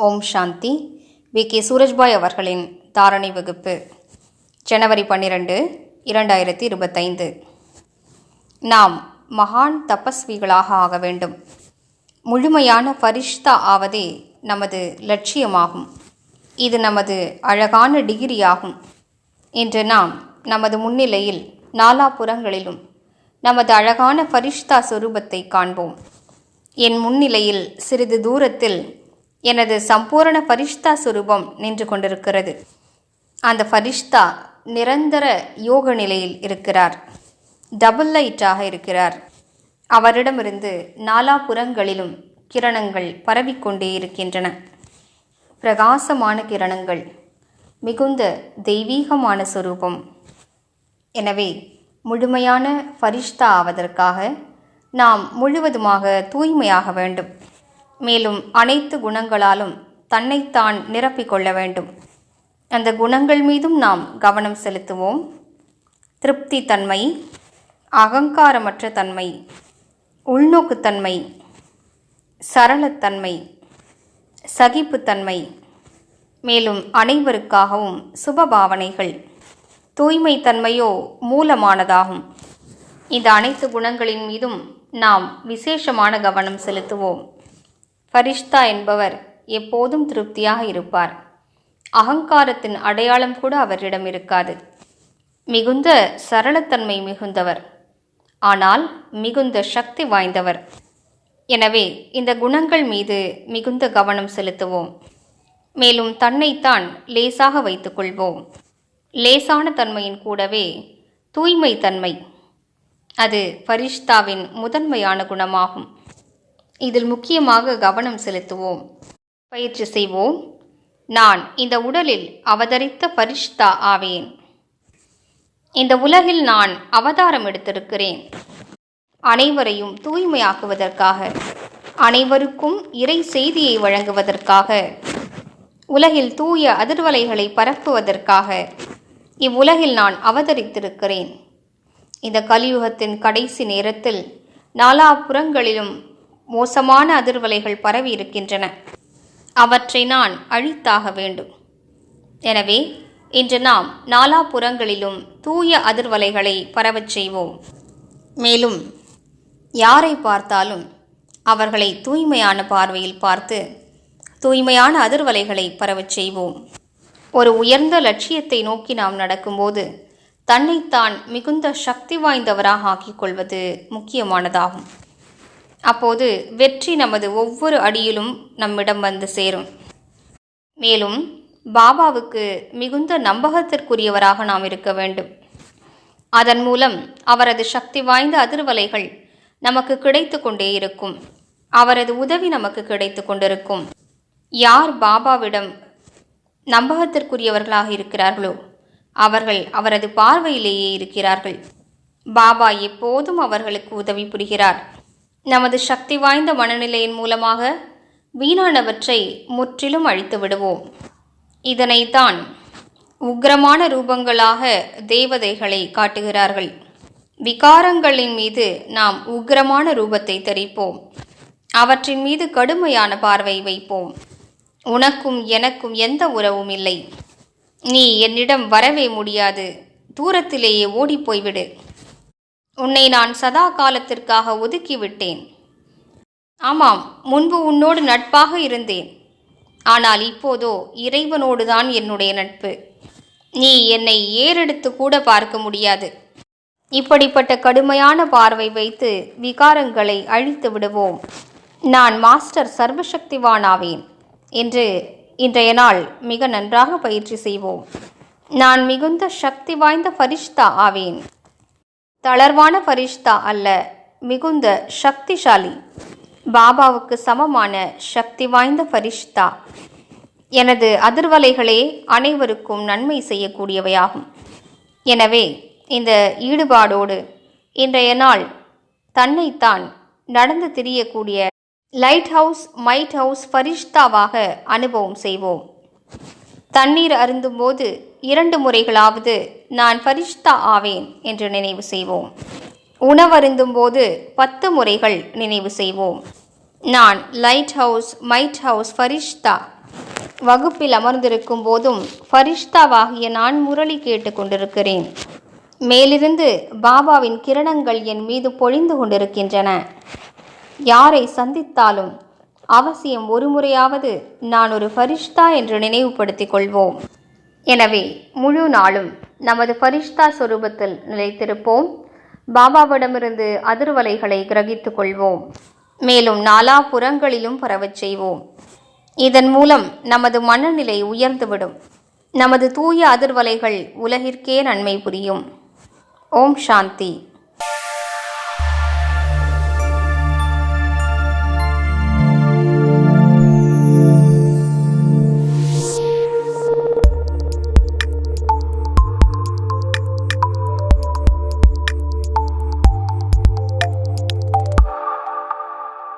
ஓம் சாந்தி. VK. Surajbhai அவர்களின் தாரணை வகுப்பு ஜனவரி 12, 2025. நாம் மகான் தபஸ்விகளாக ஆக வேண்டும். முழுமையான ஃபரிஷ்தா ஆவதே நமது லட்சியமாகும். இது நமது அழகான டிகிரியாகும். இன்று நாம் நமது முன்னிலையில் நாலாபுறங்களிலும் நமது அழகான ஃபரிஷ்தா சொரூபத்தை காண்போம். என் முன்னிலையில் சிறிது தூரத்தில் எனது சம்பூரண ஃபரிஷ்தா சுரூபம் நின்று கொண்டிருக்கிறது. அந்த ஃபரிஷ்தா நிரந்தர யோக நிலையில் இருக்கிறார். டபுள் லைட்டாக இருக்கிறார். அவரிடமிருந்து நாலாபுறங்களிலும் கிரணங்கள் பரவிக்கொண்டே இருக்கின்றன. பிரகாசமான கிரணங்கள், மிகுந்த தெய்வீகமான சொரூபம். எனவே முழுமையான ஃபரிஷ்தா ஆவதற்காக நாம் முழுவதுமாக தூய்மையாக வேண்டும். மேலும் அனைத்து குணங்களாலும் தன்னைத்தான் நிரப்பிக்கொள்ள வேண்டும். அந்த குணங்கள் மீதும் நாம் கவனம் செலுத்துவோம். திருப்தி தன்மை, அகங்காரமற்ற தன்மை, உள்நோக்குத்தன்மை, சரளத்தன்மை, சகிப்புத்தன்மை, மேலும் அனைவருக்காகவும் சுபபாவனைகள். தூய்மை தன்மையோ மூலமானதாகும். இந்த அனைத்து குணங்களின் மீதும் நாம் விசேஷமான கவனம் செலுத்துவோம். ஃபரிஷ்தா என்பவர் எப்போதும் திருப்தியாக இருப்பார். அகங்காரத்தின் அடையாளம் கூட அவரிடம் இருக்காது. மிகுந்த சரளத்தன்மை மிகுந்தவர், ஆனால் மிகுந்த சக்தி வாய்ந்தவர். எனவே இந்த குணங்கள் மீது மிகுந்த கவனம் செலுத்துவோம். மேலும் தன்னைத்தான் லேசாக வைத்துக் கொள்வோம். லேசான தன்மையின் கூடவே தூய்மை தன்மை, அது ஃபரிஷ்தாவின் முதன்மையான குணமாகும். இதில் முக்கியமாக கவனம் செலுத்துவோம். பயிற்சி செய்வோம். நான் இந்த உடலில் அவதரித்த ஃபரிஷ்தா ஆவேன். இந்த உலகில் நான் அவதாரம் எடுத்திருக்கிறேன். அனைவரையும் தூய்மையாக்குவதற்காக, அனைவருக்கும் இறை செய்தியை வழங்குவதற்காக, உலகில் தூய அதிர்வலைகளை பரப்புவதற்காக இவ்வுலகில் நான் அவதரித்திருக்கிறேன். இந்த கலியுகத்தின் கடைசி நேரத்தில் நாலாபுறங்களிலும் மோசமான அதிர்வலைகள் பரவி இருக்கின்றன. அவற்றை நான் அழித்தாக வேண்டும். எனவே இன்று நாம் நாலாபுறங்களிலும் தூய அதிர்வலைகளை பரவச் செய்வோம். மேலும் யாரை பார்த்தாலும் அவர்களை தூய்மையான பார்வையில் பார்த்து தூய்மையான அதிர்வலைகளை பரவச் செய்வோம். ஒரு உயர்ந்த லட்சியத்தை நோக்கி நாம் நடக்கும்போது தன்னைத்தான் மிகுந்த சக்தி வாய்ந்தவராக ஆக்கிக் கொள்வது முக்கியமானதாகும். அப்போது வெற்றி நமது ஒவ்வொரு அடியிலும் நம்மிடம் வந்து சேரும். மேலும் பாபாவுக்கு மிகுந்த நம்பகத்திற்குரியவராக நாம் இருக்க வேண்டும். அதன் மூலம் அவரது சக்தி வாய்ந்த அதிர்வலைகள் நமக்கு கிடைத்து கொண்டே இருக்கும். அவரது உதவி நமக்கு கிடைத்து கொண்டிருக்கும். யார் பாபாவிடம் நம்பகத்திற்குரியவர்களாக இருக்கிறார்களோ அவர்கள் அவரது பார்வையிலேயே இருக்கிறார்கள். பாபா எப்போதும் அவர்களுக்கு உதவி புரிகிறார். நமது சக்தி வாய்ந்த மனநிலையின் மூலமாக வீணானவற்றை முற்றிலும் அழித்து விடுவோம். இதனைத்தான் உக்கிரமான ரூபங்களாக தேவதைகளை காட்டுகிறார்கள். விகாரங்களின் மீது நாம் உக்கிரமான ரூபத்தை தெரிப்போம். அவற்றின் மீது கடுமையான பார்வை வைப்போம். உனக்கும் எனக்கும் எந்த உறவும் இல்லை. நீ என்னிடம் வரவே முடியாது. தூரத்திலேயே ஓடிப்போய்விடு. உன்னை நான் சதா காலத்திற்காக ஒதுக்கிவிட்டேன். ஆமாம், முன்பு உன்னோடு நட்பாக இருந்தேன். ஆனால் இப்போதோ இறைவனோடுதான் என்னுடைய நட்பு. நீ என்னை ஏறெடுத்து கூட பார்க்க முடியாது. இப்படிப்பட்ட கடுமையான பார்வை வைத்து விகாரங்களை அழித்து விடுவோம். நான் மாஸ்டர் சர்வசக்திவானாவேன் என்று இன்றைய நாள் மிக நன்றாக பயிற்சி செய்வோம். நான் மிகுந்த சக்தி வாய்ந்த ஃபரிஷ்தா ஆவேன். தளர்வான ஃபரிஷ்தா அல்ல, மிகுந்த சக்திசாலி, பாபாவுக்கு சமமான சக்தி வாய்ந்த ஃபரிஷ்தா. எனது அதிர்வலைகளே அனைவருக்கும் நன்மை செய்யக்கூடியவையாகும். எனவே இந்த ஈடுபாடோடு இன்றைய நாள் தன்னைத்தான் நடந்து திரியக்கூடிய லைட் ஹவுஸ் மைட் ஹவுஸ் ஃபரிஷ்தாவாக அனுபவம் செய்வோம். தண்ணீர் அருந்தும்போது 2 முறைகளாவது நான் ஃபரிஷ்தா ஆவேன் என்று நினைவு செய்வோம். உணவருந்தும் போது 10 முறைகள் நினைவு செய்வோம். நான் லைட் ஹவுஸ் மைட் ஹவுஸ் ஃபரிஷ்தா வகுப்பில் அமர்ந்திருக்கும் போதும் ஃபரிஷ்தாவாகிய நான் முரளி கேட்டுக்கொண்டிருக்கிறேன். மேலிருந்து பாபாவின் கிரணங்கள் என் மீது பொழிந்து கொண்டிருக்கின்றன. யாரை சந்தித்தாலும் அவசியம் ஒரு முறையாவது நான் ஒரு ஃபரிஷ்தா என்று நினைவுபடுத்திக் கொள்வோம். எனவே முழு நாளும் நமது ஃபரிஷ்தா சொரூபத்தில் நிலைத்திருப்போம். பாபாவிடமிருந்து அதிர்வலைகளை கிரகித்துக் கொள்வோம். மேலும் நாலா புறங்களிலும் பரவச் செய்வோம். இதன் மூலம் நமது மனநிலை உயர்ந்துவிடும். நமது தூய அதிர்வலைகள் உலகிற்கே நன்மை புரியும். ஓம் சாந்தி.